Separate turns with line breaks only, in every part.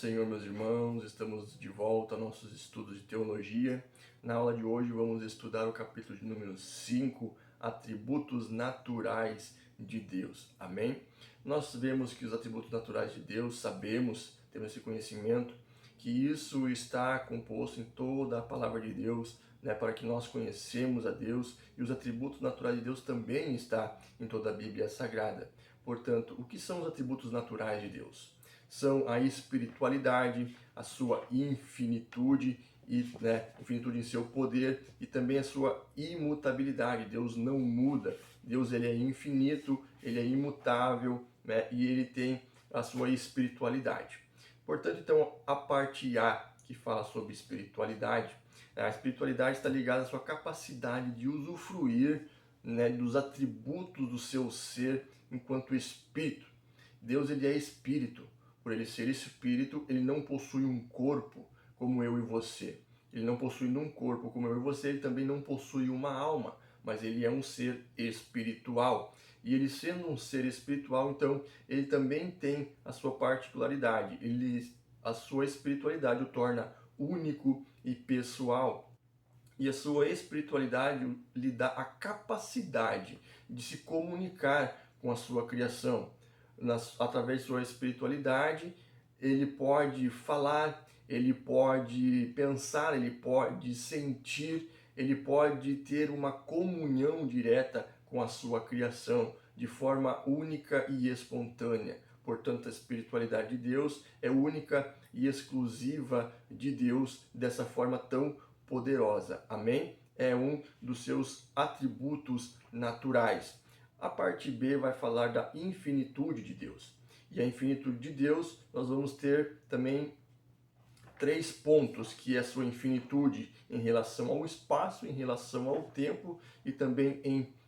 Senhor, meus irmãos, estamos de volta aos nossos estudos de teologia. Na aula de hoje vamos estudar o capítulo de número 5, atributos naturais de Deus. Amém? Nós vemos que os atributos naturais de Deus, sabemos, temos esse conhecimento, que isso está composto em toda a palavra de Deus, para que nós conhecemos a Deus, e os atributos naturais de Deus também está em toda a Bíblia Sagrada. Portanto, o que são os atributos naturais de Deus? São a espiritualidade, a sua infinitude, infinitude em seu poder, e também a sua imutabilidade. Deus não muda, Deus ele é infinito, ele é imutável, e ele tem a sua espiritualidade. Portanto, então, a parte A, que fala sobre espiritualidade, a espiritualidade está ligada à sua capacidade de usufruir, dos atributos do seu ser enquanto espírito. Deus ele é espírito. Por ele ser espírito, ele não possui um corpo como eu e você. Ele não possui um corpo como eu e você, ele também não possui uma alma, mas ele é um ser espiritual. E ele sendo um ser espiritual, então, ele também tem a sua particularidade. A sua espiritualidade o torna único e pessoal. E a sua espiritualidade lhe dá a capacidade de se comunicar com a sua criação. Através de sua espiritualidade, ele pode falar, ele pode pensar, ele pode sentir, ele pode ter uma comunhão direta com a sua criação, de forma única e espontânea. Portanto, a espiritualidade de Deus é única e exclusiva de Deus, dessa forma tão poderosa. Amém? É um dos seus atributos naturais. A parte B vai falar da infinitude de Deus. E a infinitude de Deus, nós vamos ter também 3 pontos, que é a sua infinitude em relação ao espaço, em relação ao tempo e também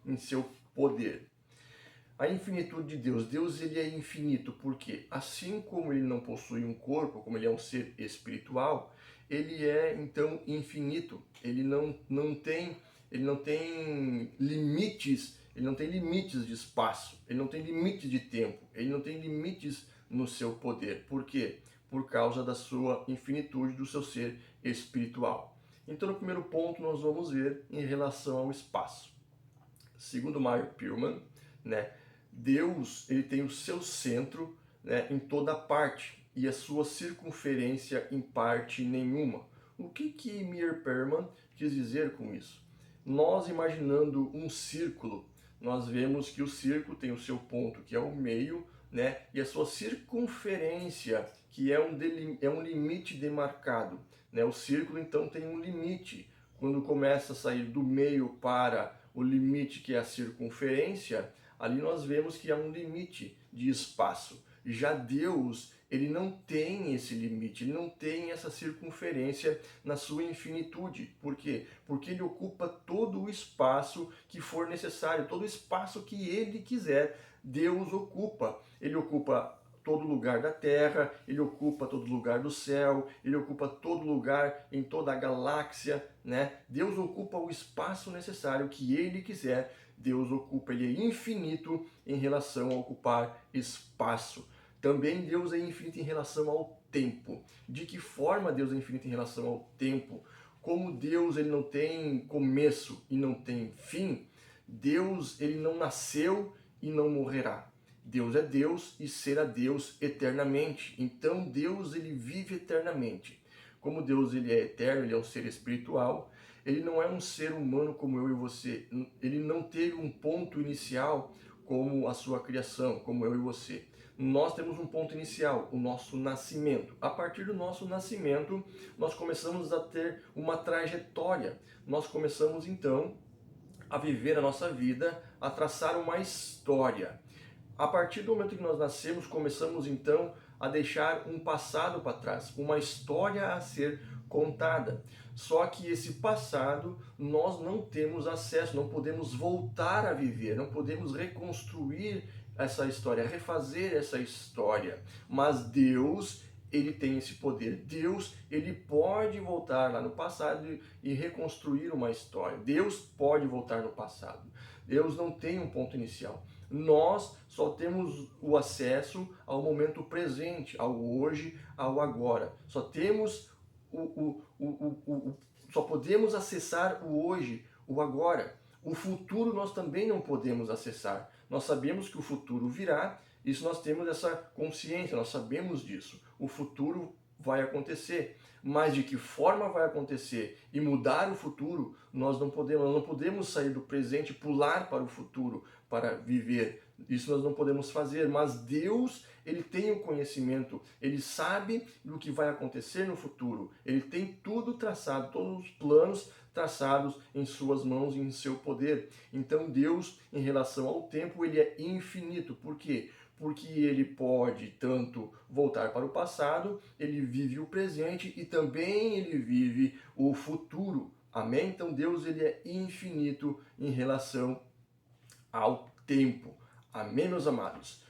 em seu poder. A infinitude de Deus. Deus ele é infinito porque, assim como ele não possui um corpo, como ele é um ser espiritual, ele é então infinito. Ele não tem limites. Ele não tem limites de espaço, ele não tem limites de tempo, ele não tem limites no seu poder. Por quê? Por causa da sua infinitude, do seu ser espiritual. Então, no primeiro ponto, nós vamos ver em relação ao espaço. Segundo Meyer Pearlman, Deus ele tem o seu centro, em toda parte e a sua circunferência em parte nenhuma. O que Meyer Pearlman quis dizer com isso? Nós imaginando um círculo, nós vemos que o círculo tem o seu ponto, que é o meio, e a sua circunferência, que é um limite demarcado. O círculo, então, tem um limite. Quando começa a sair do meio para o limite, que é a circunferência, ali nós vemos que há um limite de espaço. Já Deus, ele não tem esse limite, ele não tem essa circunferência na sua infinitude. Por quê? Porque ele ocupa todo o espaço que for necessário, todo o espaço que ele quiser, Deus ocupa. Ele ocupa todo lugar da terra, ele ocupa todo lugar do céu, ele ocupa todo lugar em toda a galáxia, Deus ocupa o espaço necessário que ele quiser. Deus ocupa, ele é infinito em relação a ocupar espaço. Também Deus é infinito em relação ao tempo. De que forma Deus é infinito em relação ao tempo? Como Deus ele não tem começo e não tem fim, Deus ele não nasceu e não morrerá. Deus é Deus e será Deus eternamente. Então Deus ele vive eternamente. Como Deus ele é eterno, ele é um ser espiritual, ele não é um ser humano como eu e você. Ele não teve um ponto inicial como a sua criação, como eu e você. Nós temos um ponto inicial, o nosso nascimento. A partir do nosso nascimento, nós começamos a ter uma trajetória. Nós começamos então a viver a nossa vida, a traçar uma história. A partir do momento que nós nascemos, começamos então a deixar um passado para trás, uma história a ser contada. Só que esse passado nós não temos acesso, não podemos voltar a viver, não podemos reconstruir essa história, refazer essa história. Mas Deus, ele tem esse poder. Deus, ele pode voltar lá no passado e reconstruir uma história. Deus pode voltar no passado. Deus não tem um ponto inicial. Nós só temos o acesso ao momento presente, ao hoje, ao agora. Só temos só podemos acessar o hoje, o agora. O futuro nós também não podemos acessar. Nós sabemos que o futuro virá, isso nós temos essa consciência, nós sabemos disso. O futuro vai acontecer, mas de que forma vai acontecer e mudar o futuro, nós não podemos sair do presente e pular para o futuro para viver. Isso nós não podemos fazer, mas Deus, ele tem o conhecimento, ele sabe do que vai acontecer no futuro. Ele tem tudo traçado, todos os planos traçados em suas mãos e em seu poder. Então Deus, em relação ao tempo, ele é infinito. Por quê? Porque ele pode tanto voltar para o passado, ele vive o presente e também ele vive o futuro. Amém? Então Deus, ele é infinito em relação ao tempo. Amém, meus amados?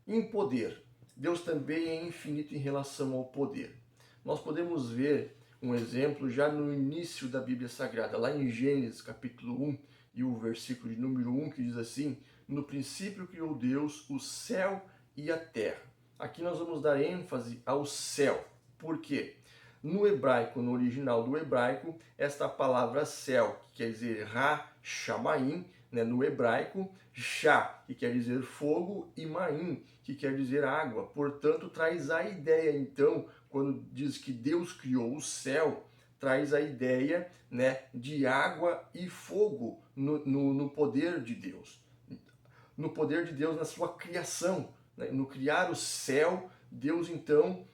Em poder, Deus também é infinito em relação ao poder. Nós podemos ver um exemplo já no início da Bíblia Sagrada, lá em Gênesis capítulo 1 e o versículo de número 1, que diz assim: no princípio criou Deus o céu e a terra. Aqui nós vamos dar ênfase ao céu. Por quê? No hebraico, no original do hebraico, esta palavra céu, que quer dizer Ra-Shamaim, no hebraico, Shá, que quer dizer fogo, e Maim, que quer dizer água. Portanto, traz a ideia, então, quando diz que Deus criou o céu, traz a ideia, de água e fogo no poder de Deus. No poder de Deus na sua criação, no criar o céu, Deus então,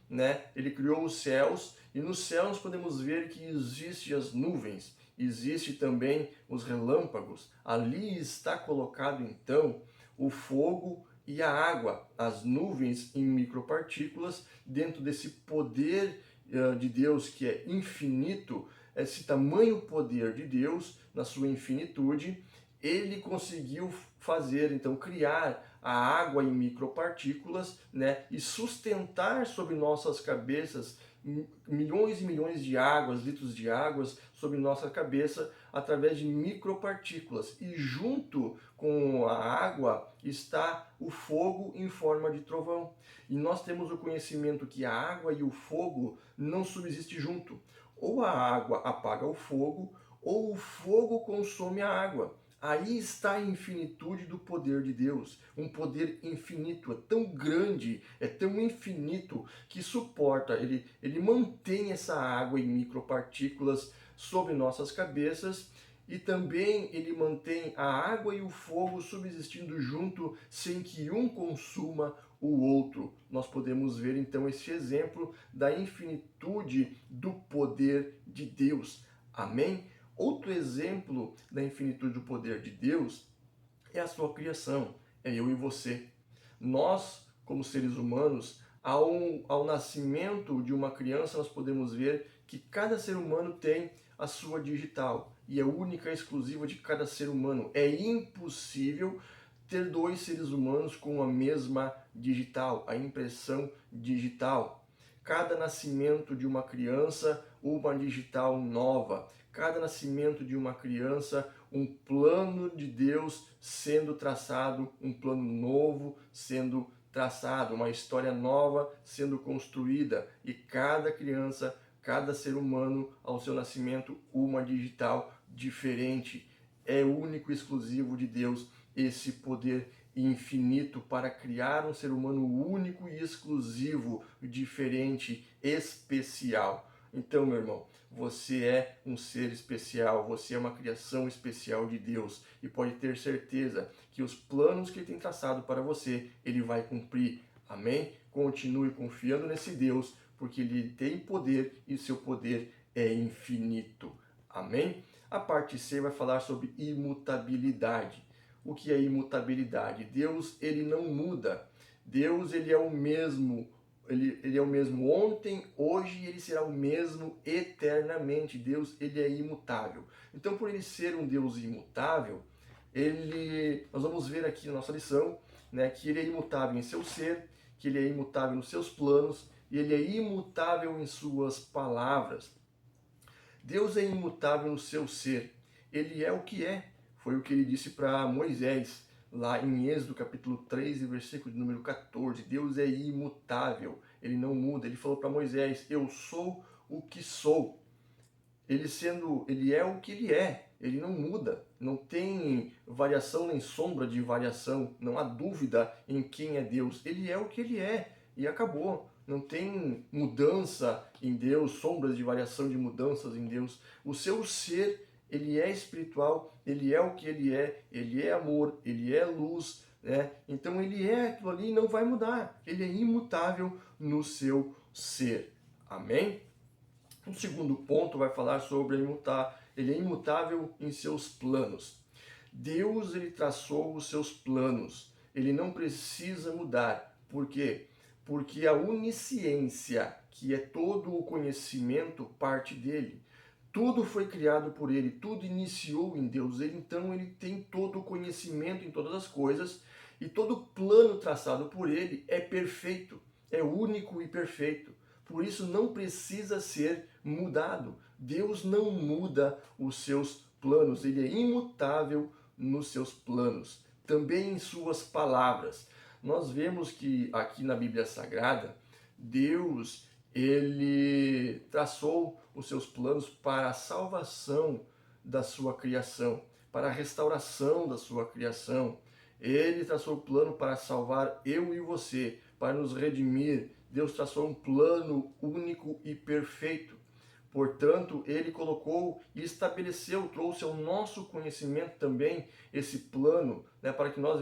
ele criou os céus, e nos céus nós podemos ver que existem as nuvens, existe também os relâmpagos. Ali está colocado então o fogo e a água, as nuvens em micropartículas, dentro desse poder de Deus que é infinito, esse tamanho poder de Deus na sua infinitude, ele conseguiu fazer, então, criar a água em micropartículas, e sustentar sobre nossas cabeças milhões e milhões de águas, litros de águas sobre nossa cabeça através de micropartículas. E junto com a água está o fogo em forma de trovão. E nós temos o conhecimento que a água e o fogo não subsistem junto. Ou a água apaga o fogo, ou o fogo consome a água. Aí está a infinitude do poder de Deus, um poder infinito, é tão grande, é tão infinito, que suporta, ele mantém essa água em micropartículas sobre nossas cabeças, e também ele mantém a água e o fogo subsistindo junto, sem que um consuma o outro. Nós podemos ver então esse exemplo da infinitude do poder de Deus. Amém? Outro exemplo da infinitude do poder de Deus é a sua criação, é eu e você. Nós, como seres humanos, ao nascimento de uma criança, nós podemos ver que cada ser humano tem a sua digital e é única e exclusiva de cada ser humano. É impossível ter dois seres humanos com a mesma digital, a impressão digital. Cada nascimento de uma criança, uma digital nova. Cada nascimento de uma criança, um plano de Deus sendo traçado, um plano novo sendo traçado, uma história nova sendo construída. E cada criança, cada ser humano, ao seu nascimento, uma digital diferente. É único e exclusivo de Deus esse poder infinito para criar um ser humano único e exclusivo, diferente, especial. Então, meu irmão, você é um ser especial, você é uma criação especial de Deus e pode ter certeza que os planos que Ele tem traçado para você, Ele vai cumprir. Amém? Continue confiando nesse Deus, porque Ele tem poder e seu poder é infinito. Amém? A parte C vai falar sobre imutabilidade. O que é imutabilidade? Deus, ele não muda. Deus, ele é o mesmo. Ele é o mesmo ontem, hoje, e ele será o mesmo eternamente. Deus, ele é imutável. Então, por ele ser um Deus imutável, nós vamos ver aqui na nossa lição, que ele é imutável em seu ser, que ele é imutável nos seus planos ele é imutável em suas palavras. Deus é imutável no seu ser, ele é o que é. Foi o que ele disse para Moisés, lá em Êxodo capítulo 3, versículo de número 14. Deus é imutável, ele não muda. Ele falou para Moisés: eu sou o que sou. Ele é o que ele é, ele não muda, não tem variação nem sombra de variação, não há dúvida em quem é Deus. Ele é o que ele é e acabou. Não tem mudança em Deus, sombras de variação de mudanças em Deus. O seu ser, ele é espiritual, ele é o que ele é amor, ele é luz, né? Então ele é aquilo ali e não vai mudar. Ele é imutável no seu ser. Amém? O segundo ponto vai falar sobre ele é imutável em seus planos. Deus, ele traçou os seus planos. Ele não precisa mudar. Por quê? Porque a onisciência, que é todo o conhecimento, parte dele. Tudo foi criado por ele, tudo iniciou em Deus. Então ele tem todo o conhecimento em todas as coisas e todo plano traçado por ele é perfeito, é único e perfeito. Por isso não precisa ser mudado. Deus não muda os seus planos, ele é imutável nos seus planos, também em suas palavras. Nós vemos que aqui na Bíblia Sagrada, Deus, ele traçou os seus planos para a salvação da sua criação, para a restauração da sua criação. Ele traçou o plano para salvar eu e você, para nos redimir. Deus traçou um plano único e perfeito. Portanto, ele colocou e estabeleceu, trouxe ao nosso conhecimento também esse plano, né, para que nós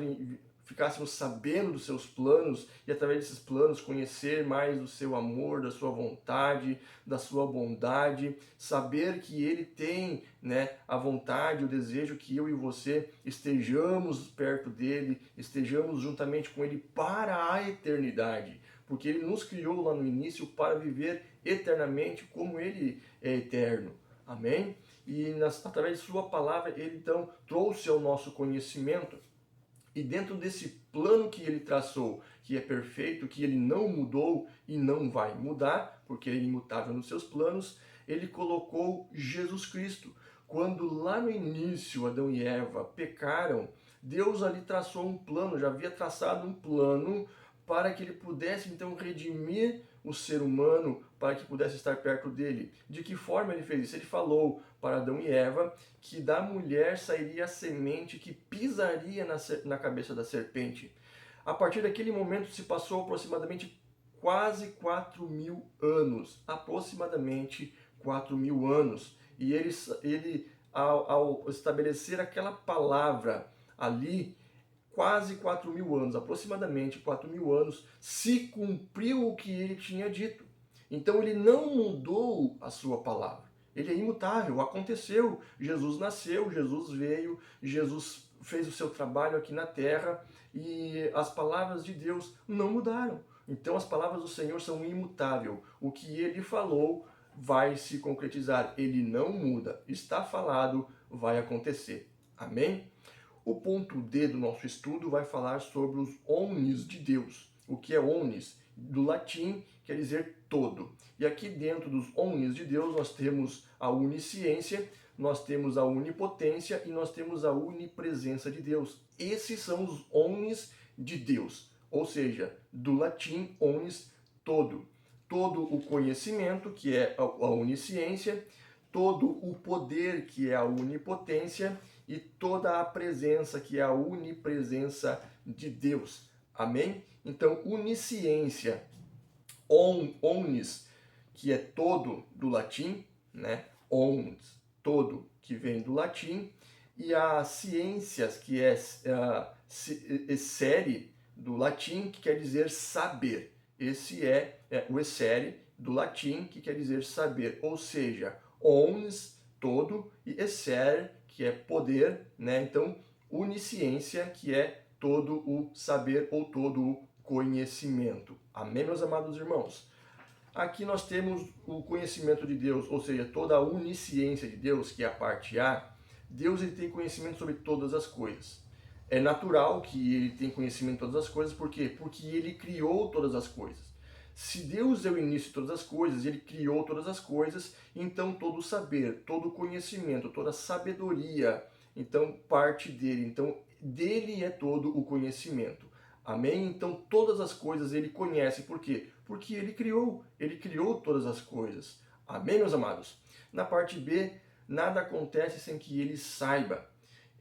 ficássemos sabendo dos seus planos e através desses planos conhecer mais do seu amor, da sua vontade, da sua bondade, saber que ele tem, né, a vontade, o desejo que eu e você estejamos perto dele, estejamos juntamente com ele para a eternidade, porque ele nos criou lá no início para viver eternamente como ele é eterno. Amém? E através de sua palavra ele então trouxe ao nosso conhecimento. E dentro desse plano que ele traçou, que é perfeito, que ele não mudou e não vai mudar, porque é imutável nos seus planos, ele colocou Jesus Cristo. Quando lá no início Adão e Eva pecaram, Deus ali traçou um plano, já havia traçado um plano para que ele pudesse então redimir o ser humano, para que pudesse estar perto dele. De que forma ele fez isso? Ele falou para Adão e Eva que da mulher sairia a semente que pisaria na cabeça da serpente. A partir daquele momento se passou aproximadamente quase 4.000 anos. Aproximadamente 4.000 anos. E ele ao estabelecer aquela palavra ali, quase 4.000 anos, aproximadamente 4.000 anos, se cumpriu o que ele tinha dito. Então ele não mudou a sua palavra. Ele é imutável, aconteceu. Jesus nasceu, Jesus veio, Jesus fez o seu trabalho aqui na terra e as palavras de Deus não mudaram. Então as palavras do Senhor são imutáveis. O que ele falou vai se concretizar. Ele não muda. Está falado, vai acontecer. Amém? O ponto D do nosso estudo vai falar sobre os omnis de Deus. O que é omnis? Do latim quer dizer todo. E aqui dentro dos omnis de Deus nós temos a onisciência, nós temos a onipotência e nós temos a onipresença de Deus. Esses são os omnis de Deus. Ou seja, do latim omnis, todo. Todo o conhecimento, que é a onisciência, todo o poder, que é a onipotência, e toda a presença, que é a onipresença de Deus. Amém? Então, onisciência, omnis, que é todo do latim, né? Omnis, todo, que vem do latim, e a ciências, que é essere, do latim, que quer dizer saber. Esse é o essere, do latim, que quer dizer saber, ou seja, omnis, todo, e essere, que é poder, né? Então, onisciência, que é todo o saber ou todo o conhecimento. Amém, meus amados irmãos? Aqui nós temos o conhecimento de Deus, ou seja, toda a onisciência de Deus, que é a parte A. Deus, ele tem conhecimento sobre todas as coisas. É natural que ele tenha conhecimento de todas as coisas, por quê? Porque ele criou todas as coisas. Se Deus é o início de todas as coisas, Ele criou todas as coisas, então todo o saber, todo o conhecimento, toda a sabedoria, então parte dele. Então dele é todo o conhecimento. Amém? Então todas as coisas Ele conhece. Por quê? Porque Ele criou todas as coisas. Amém, meus amados? Na parte B, nada acontece sem que Ele saiba.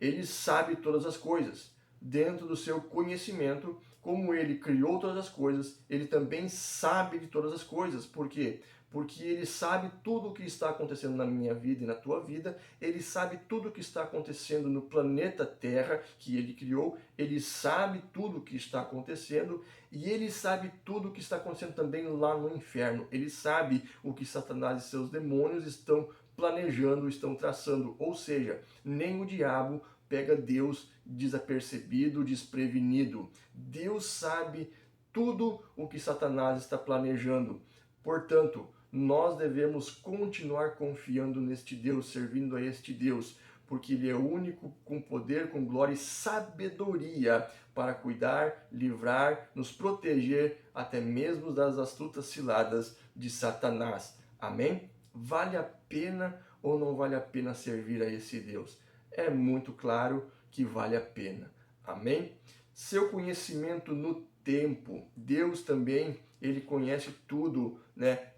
Ele sabe todas as coisas. Dentro do seu conhecimento, como ele criou todas as coisas, ele também sabe de todas as coisas. Por quê? Porque ele sabe tudo o que está acontecendo na minha vida e na tua vida, ele sabe tudo o que está acontecendo no planeta Terra que ele criou, ele sabe tudo o que está acontecendo e ele sabe tudo o que está acontecendo também lá no inferno. Ele sabe o que Satanás e seus demônios estão planejando, estão traçando, ou seja, nem o diabo pega Deus desapercebido, desprevenido. Deus sabe tudo o que Satanás está planejando. Portanto, nós devemos continuar confiando neste Deus, servindo a este Deus, porque Ele é o único com poder, com glória e sabedoria para cuidar, livrar, nos proteger até mesmo das astutas ciladas de Satanás. Amém? Vale a pena ou não vale a pena servir a esse Deus? É muito claro que vale a pena. Amém? Seu conhecimento no tempo, Deus também, ele conhece tudo, né,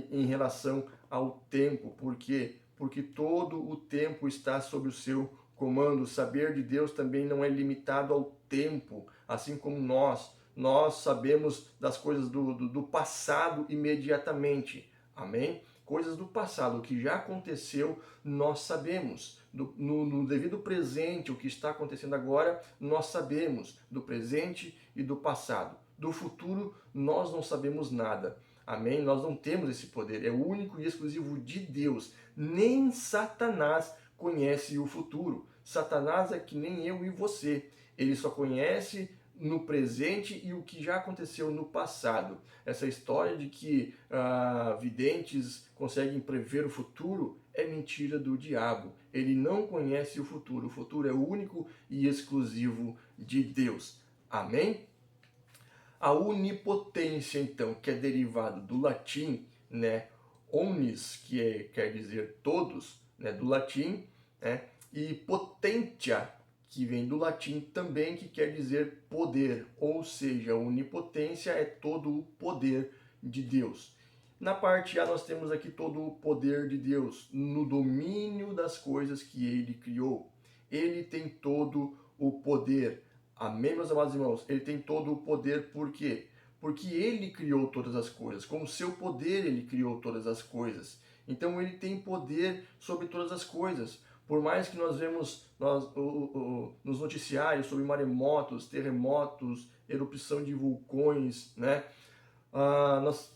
em relação ao tempo. Por quê? Porque todo o tempo está sob o seu comando. O saber de Deus também não é limitado ao tempo, assim como nós sabemos das coisas do passado imediatamente. Amém? Coisas do passado, o que já aconteceu, nós sabemos. No devido presente, o que está acontecendo agora, nós sabemos do presente e do passado. Do futuro, nós não sabemos nada. Amém? Nós não temos esse poder. É o único e exclusivo de Deus. Nem Satanás conhece o futuro. Satanás é que nem eu e você. Ele só conhece no presente e o que já aconteceu no passado. Essa história de que videntes conseguem prever o futuro é mentira do diabo. Ele não conhece o futuro. O futuro é único e exclusivo de Deus. Amém? A onipotência, então, que é derivado do latim, né, omnis, quer dizer todos, né, do latim, né, e potentia, que vem do latim também, que quer dizer poder, ou seja, a onipotência é todo o poder de Deus. Na parte A nós temos aqui todo o poder de Deus no domínio das coisas que Ele criou. Ele tem todo o poder. Amém, meus amados irmãos? Ele tem todo o poder, por quê? Porque Ele criou todas as coisas. Com o seu poder Ele criou todas as coisas. Então Ele tem poder sobre todas as coisas. Por mais que nós vemos nos noticiários sobre maremotos, terremotos, erupção de vulcões, né? Nós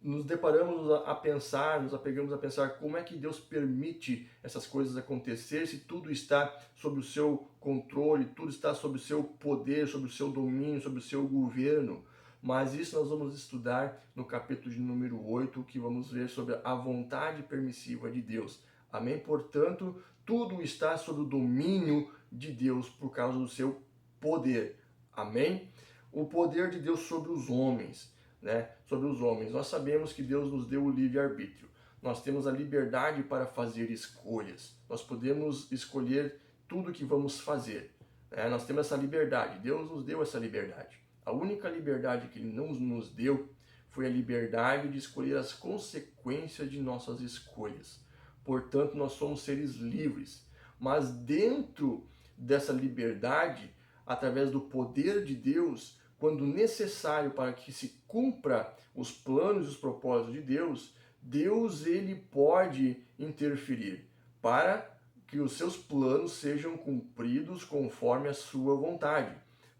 nos deparamos a pensar, nos apegamos a pensar como é que Deus permite essas coisas acontecer, se tudo está sob o seu controle, tudo está sob o seu poder, sob o seu domínio, sob o seu governo. Mas isso nós vamos estudar no capítulo de número 8, que vamos ver sobre a vontade permissiva de Deus. Amém? Portanto, tudo está sob o domínio de Deus por causa do seu poder. Amém? O poder de Deus sobre os homens. Né, sobre os homens. Nós sabemos que Deus nos deu o livre-arbítrio. Nós temos a liberdade para fazer escolhas. Nós podemos escolher tudo que vamos fazer. Né? Nós temos essa liberdade. Deus nos deu essa liberdade. A única liberdade que Ele não nos deu foi a liberdade de escolher as consequências de nossas escolhas. Portanto, nós somos seres livres. Mas dentro dessa liberdade, através do poder de Deus, quando necessário para que se cumpra os planos e os propósitos de Deus, Deus ele pode interferir para que os seus planos sejam cumpridos conforme a sua vontade.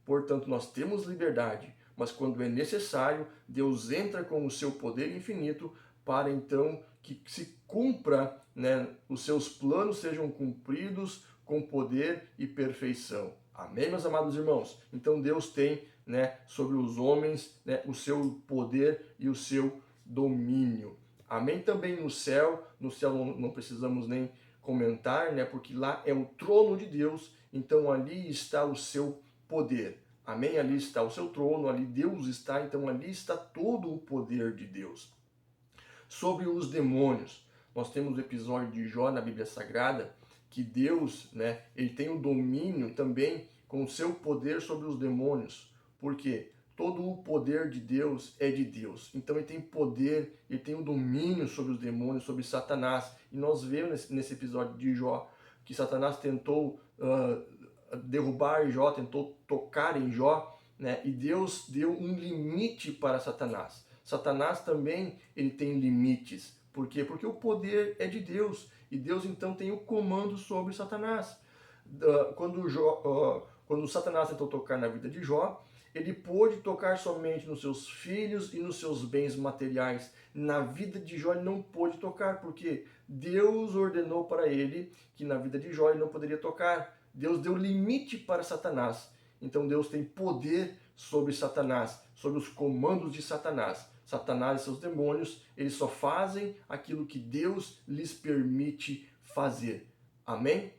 Portanto, nós temos liberdade, mas quando é necessário, Deus entra com o seu poder infinito para então que se cumpra, né, os seus planos sejam cumpridos com poder e perfeição. Amém, meus amados irmãos? Então Deus tem, né, sobre os homens, né, o seu poder e o seu domínio. Amém? Também no céu não precisamos nem comentar, né, porque lá é o trono de Deus, então ali está o seu poder. Amém? Ali está o seu trono, ali Deus está, então ali está todo o poder de Deus. Sobre os demônios, nós temos o episódio de Jó na Bíblia Sagrada, que Deus, né, ele tem o domínio também com o seu poder sobre os demônios. Por quê? Todo o poder de Deus é de Deus. Então ele tem poder, ele tem o domínio sobre os demônios, sobre Satanás. E nós vemos nesse episódio de Jó que Satanás tentou derrubar Jó, tentou tocar em Jó, né? E Deus deu um limite para Satanás. Satanás também ele tem limites. Por quê? Porque o poder é de Deus. E Deus então tem o comando sobre Satanás. Quando Satanás tentou tocar na vida de Jó, ele pôde tocar somente nos seus filhos e nos seus bens materiais. Na vida de Jó ele não pôde tocar, porque Deus ordenou para ele que na vida de Jó ele não poderia tocar. Deus deu limite para Satanás. Então Deus tem poder sobre Satanás, sobre os comandos de Satanás. Satanás e seus demônios, eles só fazem aquilo que Deus lhes permite fazer. Amém?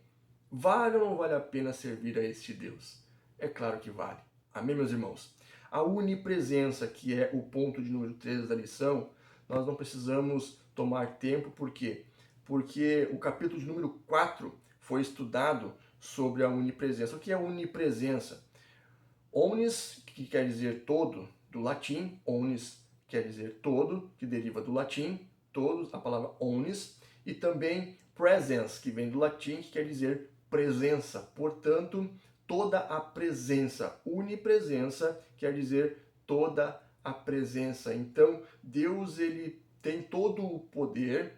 Vale ou não vale a pena servir a este Deus? É claro que vale. Amém, meus irmãos? A onipresença, que é o ponto de número 3 da lição, nós não precisamos tomar tempo, por quê? Porque o capítulo de número 4 foi estudado sobre a onipresença. O que é onipresença? Omnis, que quer dizer todo, do latim, omnis quer dizer todo, que deriva do latim, todos, a palavra omnis, e também presence, que vem do latim, que quer dizer presença. Portanto, toda a presença. Onipresença quer dizer toda a presença. Então, Deus ele tem todo o poder,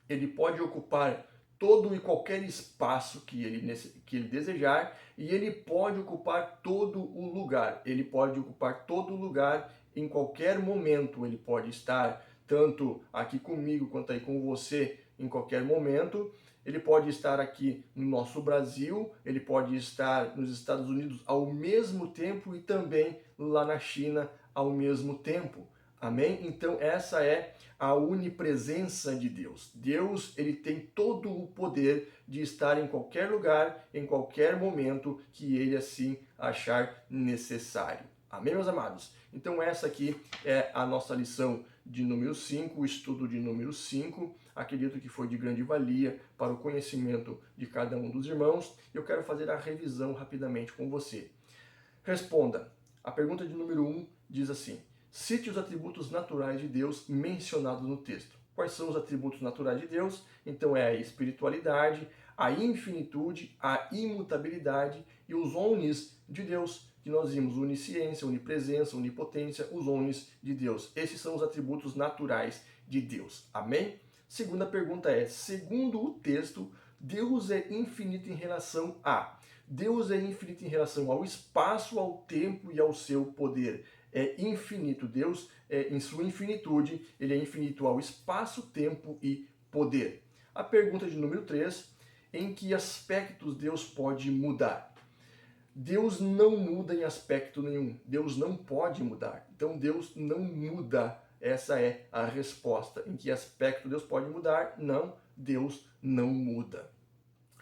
ele pode ocupar todo e qualquer espaço que ele desejar, e ele pode ocupar todo o lugar. Ele pode ocupar todo o lugar em qualquer momento. Ele pode estar tanto aqui comigo quanto aí com você em qualquer momento. Ele pode estar aqui no nosso Brasil, ele pode estar nos Estados Unidos ao mesmo tempo e também lá na China ao mesmo tempo. Amém? Então essa é a onipresença de Deus. Deus, ele tem todo o poder de estar em qualquer lugar, em qualquer momento que ele assim achar necessário. Amém, meus amados? Então essa aqui é a nossa lição de número 5, o estudo de número 5. Acredito que foi de grande valia para o conhecimento de cada um dos irmãos. Eu quero fazer a revisão rapidamente com você. Responda. A pergunta de número 1 diz assim: cite os atributos naturais de Deus mencionados no texto. Quais são os atributos naturais de Deus? Então é a espiritualidade, a infinitude, a imutabilidade e os omnis de Deus, que nós vimos: onisciência, onipresença, onipotência, os omnis de Deus. Esses são os atributos naturais de Deus. Amém? Segunda pergunta é: segundo o texto, Deus é infinito em relação a... Deus é infinito em relação ao espaço, ao tempo e ao seu poder. É infinito. Deus, em sua infinitude, ele é infinito ao espaço, tempo e poder. A pergunta de número 3, em que aspectos Deus pode mudar? Deus não muda em aspecto nenhum. Deus não pode mudar. Então Deus não muda. Essa é a resposta. Em que aspecto Deus pode mudar? Não, Deus não muda.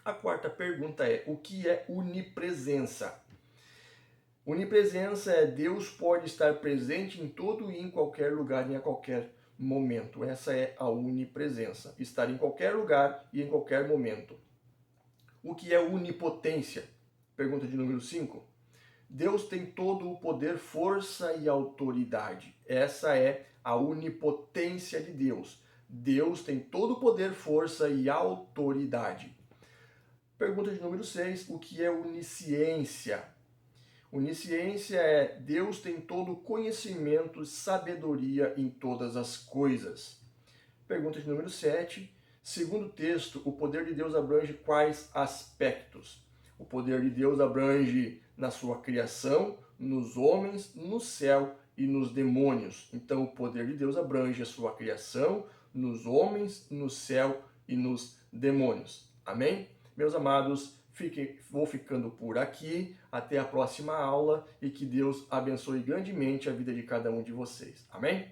A quarta pergunta é: o que é onipresença? Onipresença é Deus pode estar presente em todo e em qualquer lugar e a qualquer momento. Essa é a onipresença. Estar em qualquer lugar e em qualquer momento. O que é onipotência? Pergunta de número 5. Deus tem todo o poder, força e autoridade. Essa é a onipotência de Deus. Deus tem todo o poder, força e autoridade. Pergunta de número 6. O que é onisciência? Onisciência é Deus tem todo o conhecimento e sabedoria em todas as coisas. Pergunta de número 7. Segundo o texto, o poder de Deus abrange quais aspectos? O poder de Deus abrange na sua criação, nos homens, no céu e nos demônios. Então o poder de Deus abrange a sua criação, nos homens, no céu e nos demônios. Amém? Meus amados, vou ficando por aqui. Até a próxima aula e que Deus abençoe grandemente a vida de cada um de vocês. Amém?